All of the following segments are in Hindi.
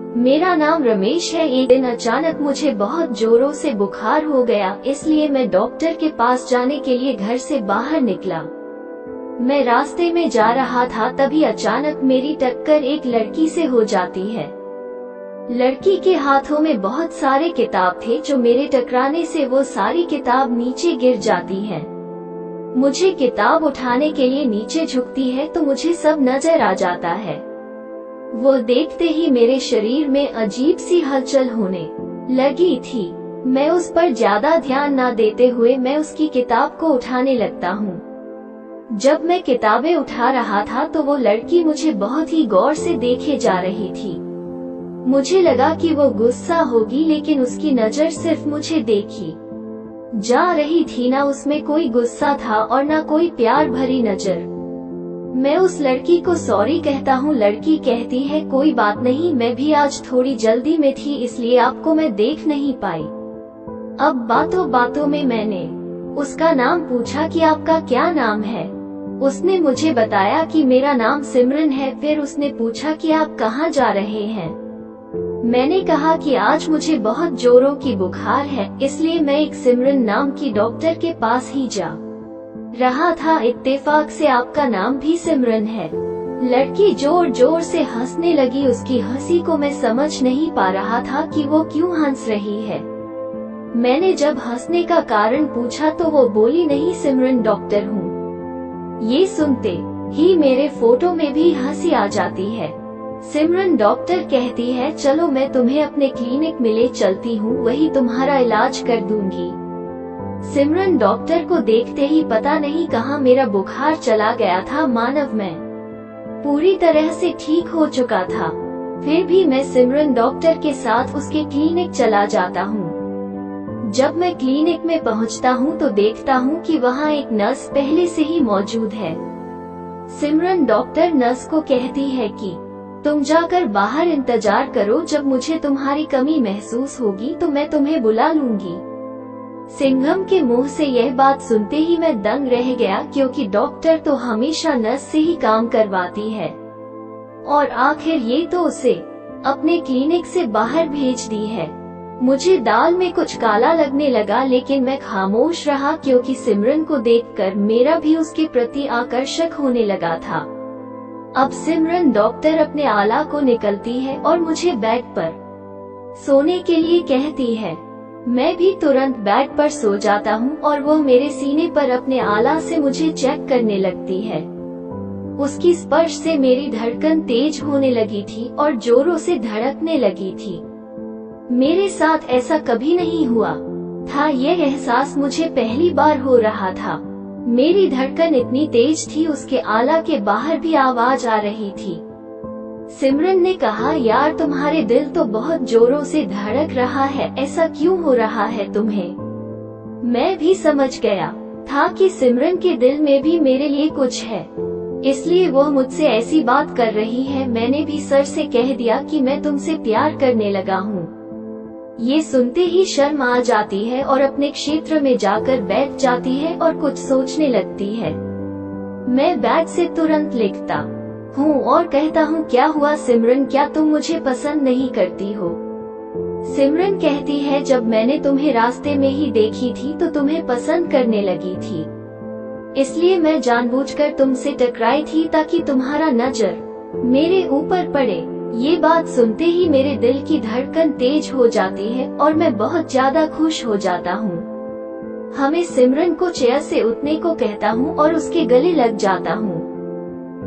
मेरा नाम रमेश है। एक दिन अचानक मुझे बहुत जोरों से बुखार हो गया, इसलिए मैं डॉक्टर के पास जाने के लिए घर से बाहर निकला। मैं रास्ते में जा रहा था, तभी अचानक मेरी टक्कर एक लड़की से हो जाती है। लड़की के हाथों में बहुत सारे किताब थे, जो मेरे टकराने से वो सारी किताब नीचे गिर जाती है। मुझे किताब उठाने के लिए नीचे झुकती है तो मुझे सब नजर आ जाता है। वो देखते ही मेरे शरीर में अजीब सी हलचल होने लगी थी। मैं उस पर ज्यादा ध्यान न देते हुए मैं उसकी किताब को उठाने लगता हूँ। जब मैं किताबें उठा रहा था तो वो लड़की मुझे बहुत ही गौर से देखे जा रही थी। मुझे लगा कि वो गुस्सा होगी, लेकिन उसकी नजर सिर्फ मुझे देखी जा रही थी। ना उसमें कोई गुस्सा था और ना कोई प्यार भरी नजर। मैं उस लड़की को सॉरी कहता हूँ। लड़की कहती है, कोई बात नहीं, मैं भी आज थोड़ी जल्दी में थी, इसलिए आपको मैं देख नहीं पाई। अब बातों बातों में मैंने उसका नाम पूछा कि आपका क्या नाम है। उसने मुझे बताया कि मेरा नाम सिमरन है। फिर उसने पूछा कि आप कहाँ जा रहे हैं। मैंने कहा कि आज मुझे बहुत जोरों की बुखार है, इसलिए मैं एक सिमरन नाम की डॉक्टर के पास ही जा रहा था। इत्तेफाक से आपका नाम भी सिमरन है। लड़की जोर जोर से हंसने लगी। उसकी हंसी को मैं समझ नहीं पा रहा था कि वो क्यों हंस रही है। मैंने जब हंसने का कारण पूछा तो वो बोली, नहीं सिमरन, डॉक्टर हूँ। ये सुनते ही मेरे फोटो में भी हंसी आ जाती है। सिमरन डॉक्टर कहती है, चलो मैं तुम्हें अपने क्लिनिक में ले चलती हूँ, वही तुम्हारा इलाज कर दूंगी। सिमरन डॉक्टर को देखते ही पता नहीं कहाँ मेरा बुखार चला गया था। मानव मैं पूरी तरह से ठीक हो चुका था। फिर भी मैं सिमरन डॉक्टर के साथ उसके क्लिनिक चला जाता हूँ। जब मैं क्लिनिक में पहुँचता हूँ तो देखता हूँ कि वहाँ एक नर्स पहले से ही मौजूद है। सिमरन डॉक्टर नर्स को कहती है कि तुम जाकर बाहर इंतजार करो, जब मुझे तुम्हारी कमी महसूस होगी तो मैं तुम्हें बुला लूंगी। सिंघम के मुंह से यह बात सुनते ही मैं दंग रह गया, क्योंकि डॉक्टर तो हमेशा नर्स से ही काम करवाती है और आखिर ये तो उसे अपने क्लिनिक से बाहर भेज दी है। मुझे दाल में कुछ काला लगने लगा, लेकिन मैं खामोश रहा, क्योंकि सिमरन को देखकर मेरा भी उसके प्रति आकर्षक होने लगा था। अब सिमरन डॉक्टर अपने आला को निकलती है और मुझे बेड पर सोने के लिए कहती है। मैं भी तुरंत बेड पर सो जाता हूँ और वो मेरे सीने पर अपने आला से मुझे चेक करने लगती है। उसकी स्पर्श से मेरी धड़कन तेज होने लगी थी और जोरों से धड़कने लगी थी। मेरे साथ ऐसा कभी नहीं हुआ था। यह एहसास मुझे पहली बार हो रहा था। मेरी धड़कन इतनी तेज थी, उसके आला के बाहर भी आवाज आ रही थी। सिमरन ने कहा, यार तुम्हारे दिल तो बहुत जोरों से धड़क रहा है, ऐसा क्यों हो रहा है तुम्हें। मैं भी समझ गया था कि सिमरन के दिल में भी मेरे लिए कुछ है, इसलिए वो मुझसे ऐसी बात कर रही है। मैंने भी सर से कह दिया कि मैं तुमसे प्यार करने लगा हूँ। ये सुनते ही शर्म आ जाती है और अपने क्षेत्र में जाकर बैठ जाती है और कुछ सोचने लगती है। मैं बेड से तुरंत लिखता हूँ और कहता हूँ, क्या हुआ सिमरन, क्या तुम मुझे पसंद नहीं करती हो। सिमरन कहती है, जब मैंने तुम्हें रास्ते में ही देखी थी तो तुम्हें पसंद करने लगी थी, इसलिए मैं जानबूझकर तुमसे टकराई थी ताकि तुम्हारा नजर मेरे ऊपर पड़े। ये बात सुनते ही मेरे दिल की धड़कन तेज हो जाती है और मैं बहुत ज्यादा खुश हो जाता हूँ। हमें सिमरन को चेयर से उठने को कहता हूँ और उसके गले लग जाता हूँ।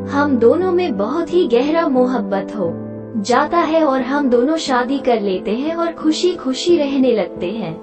हम दोनों में बहुत ही गहरा मोहब्बत हो जाता है और हम दोनों शादी कर लेते हैं और खुशी खुशी रहने लगते हैं।